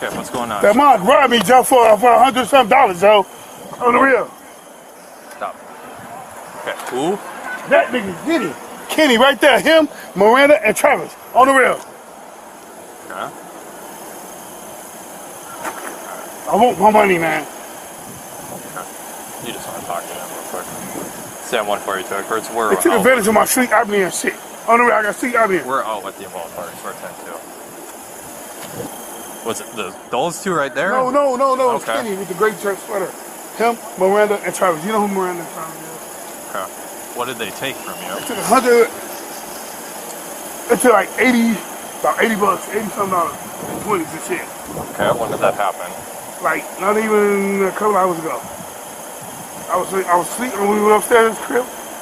Okay, what's going on? That mom robbed me, Joe, for $100-something, Joe. On the real. Stop. Okay, who? That nigga, Kenny. Kenny, right there. Him, Miranda, and Travis. On the real. Okay. I want my money, man. Okay. You just want to talk to them real quick. Sam 142 Hertz. We're They took advantage of my sleep apnea and shit. On the real, I got sleep apnea. We're out with the involved parties. We're 10-2. Was it those two right there? No. Okay. It's Kenny with the great church sweater. Him, Miranda, and Travis. You know who Miranda and Travis is? Okay. What did they take from you? They took 100. They took like 80, about 80 bucks, 80-something dollars, and 20s and shit. Okay, when did that happen? Like, not even a couple hours ago. I was sleeping when we went upstairs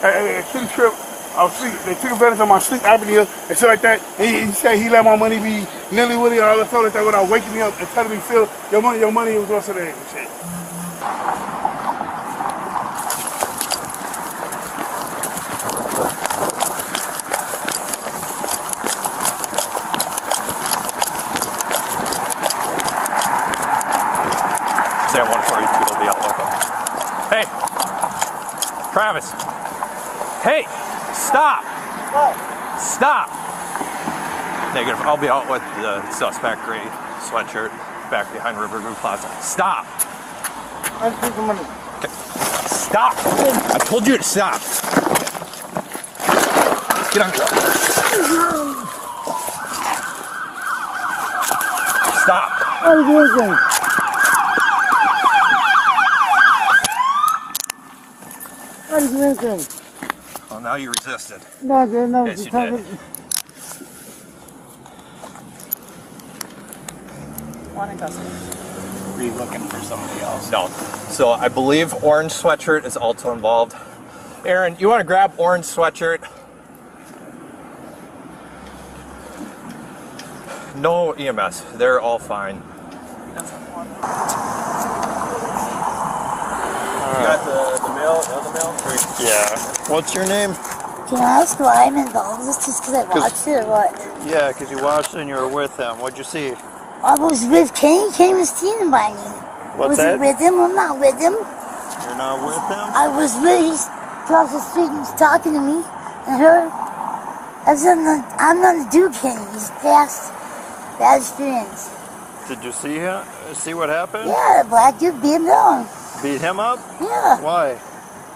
at Kitty's crib. I was sleeping. They took advantage of my sleep apnea and shit like that. And he said he let my money be nilly-willy and all that stuff like that without waking me up and telling me, Phil, your money was what's today and shit. Sam 142 will be out with them. Hey! Travis! Hey! Stop! What? Stop! Negative. I'll be out with the suspect gray sweatshirt back behind Riverview Plaza. Stop! I take the money. Okay. Stop! I told you to stop. Get on. Stop! How did you do anything? How did you do anything? Well, now you resisted. No, I didn't. No, Yes, you did. Are you looking for somebody else? No. So I believe orange sweatshirt is also involved. Aaron, you want to grab orange sweatshirt? No EMS. They're all fine. You got the mail, the mail? Yeah. What's your name? Can I ask why I'm involved in this just because I watched it or what? Yeah, because you watched it and you were with them. What'd you see? I was with Kenny. Kenny was standing by me. What's was that? I with him? I'm not with him. You're not with them? I was with him. He's across the street and he's talking to me and her. I'm not the dude, Kenny. He's past bad experience. Did you see him? See what happened? Yeah, the black dude beat him down. Beat him up? Yeah. Why?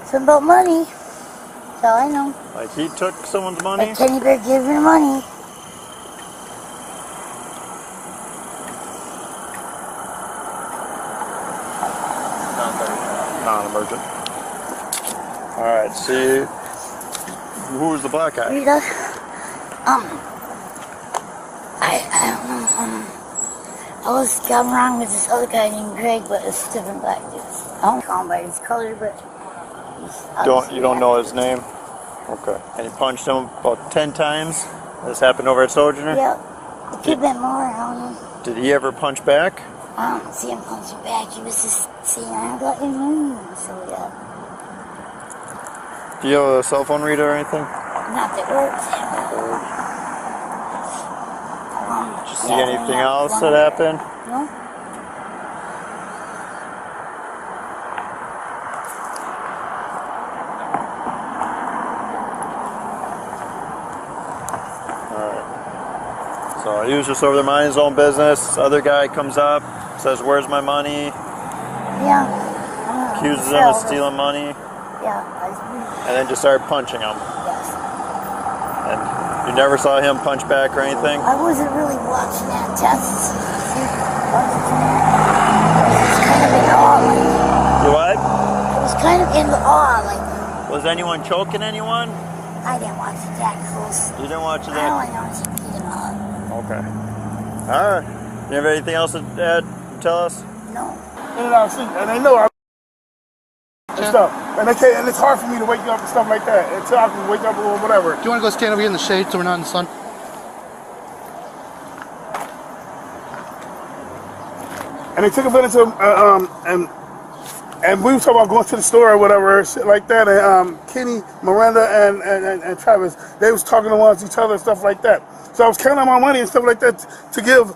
Something about money. That's all I know. Like he took someone's money? Like Kenny better give her money. Non-emergent. Alright, see. Who was the black guy? Rita. I don't know. I was got wrong with this other guy named Greg, but it's different black dudes. I don't call him by his color, but You don't know his name? Okay. And he punched him about 10 times? This happened over at Sojourner? Yeah. It could have been more, I don't know. Did he ever punch back? I don't see him punching back. He was just saying, I got your money. So, yeah. Do you have a cell phone reader or anything? Not that works. Did you see anything else that happened? No. Alright. So he was just over there minding his own business. This other guy comes up, says, "Where's my money?" Yeah. Accuses him of stealing money, Yeah. and then just started punching him. Yes. And you never saw him punch back or anything? I wasn't really watching that test. It's kind of in awe. You what? I was kind of in awe. Like, Was anyone choking anyone? I didn't watch it that close. You didn't watch I that? only noticed it in awe. Okay. Alright. You have anything else to add? Tell us? No. In and out of sleep. And they know I and stuff. And they can't, and it's hard for me to wake up and stuff like that until I can wake up or whatever. Do you want to go stand over here in the shade so we're not in the sun? And they took advantage of and we were talking about going to the store or whatever, shit like that. And Kenny, Miranda, and Travis, they was talking amongst each other and stuff like that. So I was counting my money and stuff like that to give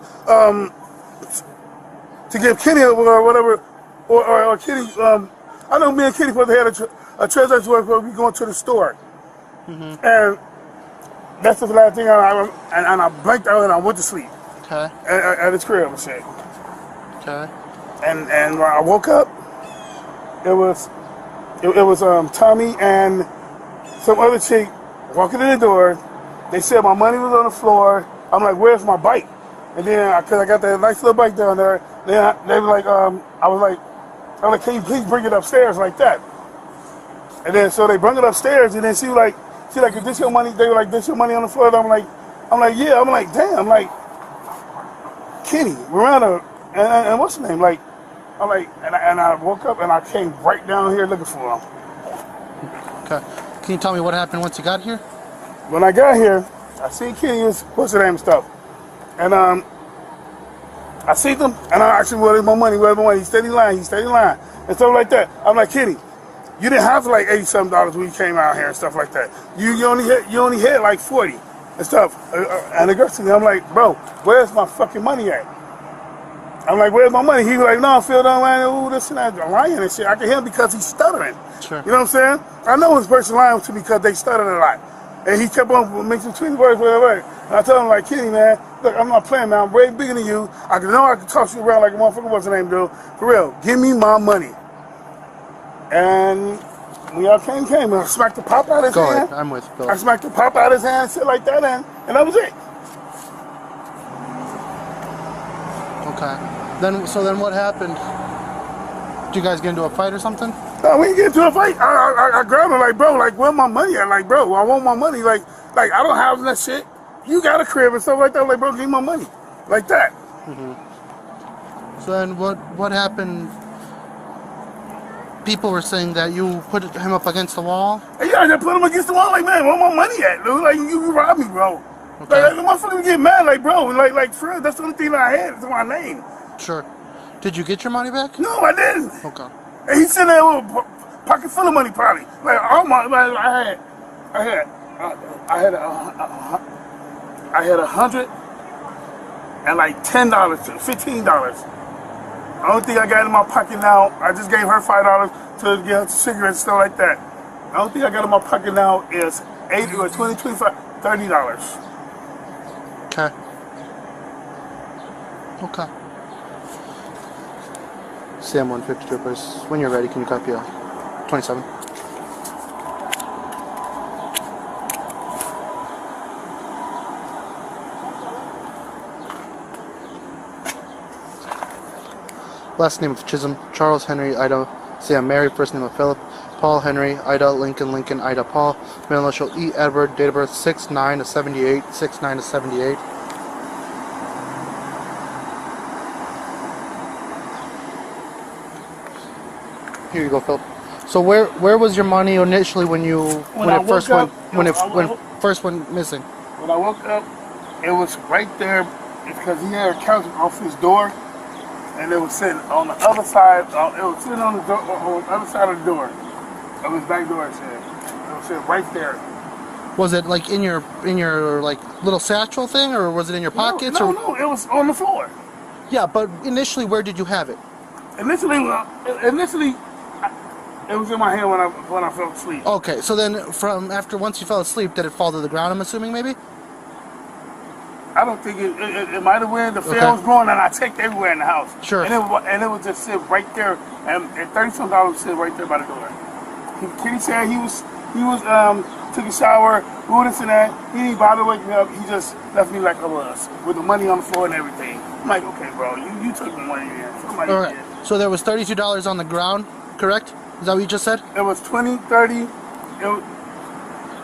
to give Kenny or whatever, or Kenny. I know me and Kenny supposed to have a transaction where we going to the store, and that's the last thing I blanked out and I went to sleep. Okay. At his crib and shit. Okay. And when I woke up, it was Tommy and some other chick walking in the door. They said my money was on the floor. I'm like, where's my bike? And then, because I got that nice little bike down there, then they were like, I was like, can you please bring it upstairs like that? And then so they bring it upstairs, and then she like, is this your money? They were like, this your money on the floor? And I'm like, yeah. I'm like, damn. I'm like, Kenny, Miranda, and what's her name? Like, I'm like, and I woke up and I came right down here looking for him. Okay. Can you tell me what happened once you got here? When I got here, I seen Kenny's, what's her name and stuff. And I seen them, and I actually, where's my money? He steady lying, and stuff like that. I'm like, Kenny, you didn't have like $80-something when you came out here and stuff like that. You only had like 40 and stuff. And the girl to me, I'm like, bro, where's my fucking money at? I'm like, where's my money? He was like, no, Phil, don't lie. Ooh, this and that, lying and shit. I can hear him because he's stuttering. Sure. You know what I'm saying? I know this person lying to me because they stutter a lot. And he kept on mixing between words, whatever. And I told him, like, Kenny, man, look, I'm not playing, man. I'm way bigger than you. I know I can toss you around like a motherfucker. What's the name, dude? For real, give me my money. And when y'all came, I smacked the pop out of his Go hand. ahead. I'm with Phil. I smacked the pop out of his hand, shit like that, and that was it. Okay. Then what happened? Did you guys get into a fight or something? No, we didn't get into a fight. I grabbed him like, bro, like, where my money at? Like, bro, I want my money. Like I don't have that shit. You got a crib and stuff like that. Like, bro, give me my money. Like that. So then what happened? People were saying that you put him up against the wall. And yeah, I just put him against the wall. Like, man, where my money at, dude? Like, you robbed me, bro. Okay. Like, the motherfucker get mad, like, bro. Like, for real, that's the only thing that I had. It's my name. Sure. Did you get your money back? No, I didn't. Okay. And he's sitting there with a pocket full of money, probably. Like, all my, like, I had $100 and like $10, $15. The only thing I got in my pocket now, I just gave her $5 to get her cigarettes and stuff like that. The only thing I got in my pocket now is $80 or $20, $25, $30. Okay. Okay. CM 150 troopers. When you're ready, can you copy 27? Last name of Chisholm, Charles Henry, Ida, Sam Mary, first name of Philip, Paul Henry, Ida, Lincoln, Ida, Paul, middle initial E. Edward, date of birth 6/9/78, 6/9/78. Here you go, Phil. So where was your money initially when it first went missing? When I woke up, it was right there because he had a couch off his door, and it was sitting on the other side. It was sitting on the door, on the other side of the door, of his back door. It was sitting right there. Was it like in your like little satchel thing, or was it in your pockets? No, or? it was on the floor. Yeah, but initially, where did you have it? Initially, it was in my hand when I fell asleep. Okay, so then once you fell asleep, did it fall to the ground? I'm assuming maybe. I don't think it might have went. The fan was blowing, and I checked everywhere in the house. Sure. And it was just sitting right there, and $30-something was sitting right there by the door. Kenny said he took a shower, do this and that. He didn't bother waking me up. He just left me like I was, with the money on the floor and everything. I'm like, okay, bro, you took the money in. Somebody did. So there was $32 on the ground, correct? Is that what you just said? It was 20, 30. I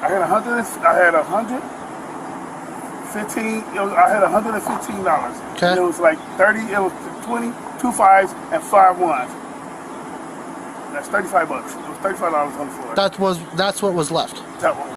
had 100. I had 100. 15. I had $115. Okay. And it was like 30. It was 20, 2 5s, and 5 1s. That's $35. It was $35 on the floor. That's what was left. That one.